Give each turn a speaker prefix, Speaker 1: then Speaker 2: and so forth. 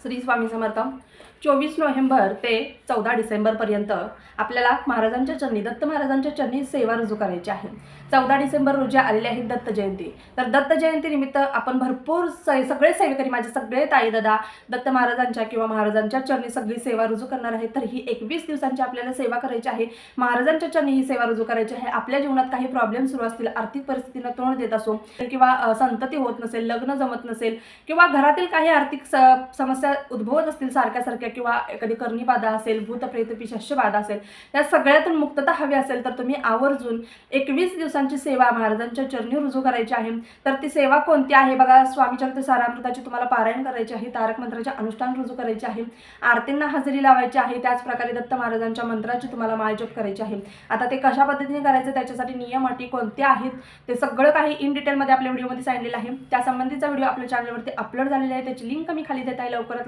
Speaker 1: Shri Swami Samarth. 24 November ते 14 डिसेंबरपर्यंत आपल्याला महाराजांच्या चरणी, दत्त महाराजांच्या चरणी सेवा रुजू करायची आहे। 14 डिसेंबर रोजी आलेली आहे दत्त जयंती। तर दत्त जयंती निमित्त आपण भरपूर सगळे सेवेकरी, माझे सगळे ताई दादा दत्त महाराजांच्या किंवा महाराजांच्या चरणी सगळी सेवा रुजू करणार आहे। तर ही 21 दिवसांची आपल्याला सेवा करायची आहे। महाराजांच्या चरणी ही सेवा रुजू करायची आहे। आपल्या जीवनात काही प्रॉब्लेम सुरू असतील, आर्थिक परिस्थितीला तोंड देत असो किंवा संतती होत नसेल, लग्न जमत नसेल किंवा घरातील काही आर्थिक समस्या उद्भवत असतील सारख्या किंवा कधी करणी बाधा असेल, भूत प्रेत पिशाच बाधा असेल, या सगळ्यातून मुक्तता हवी असेल तर तुम्ही आवर्जून 21 दिवसांची सेवा महाराजांच्या चरणी रुजू करायची आहे। तर ती सेवा कोणती आहे बघा, स्वामीचरित्र सारामृताची तुम्हाला पारायण करायची आहे, तारक मंत्राचे अनुष्ठान रुजू करायचे आहे, आरतींना हजेरी लावायची आहे, त्याच प्रकारे दत्त महाराजांच्या मंत्राची तुम्हाला माळजप करायची आहे। आता ते कशा पद्धतीने करायचं, त्याच्यासाठी नियम अटी कोणते आहेत ते सगळं काही इन डिटेलमध्ये आपल्या व्हिडिओमध्ये सांगितलेलं आहे। त्या संबंधीचा व्हिडिओ आपल्या चॅनलवरती अपलोड झालेला आहे, त्याची लिंक मी खाली देत आहे, लवकर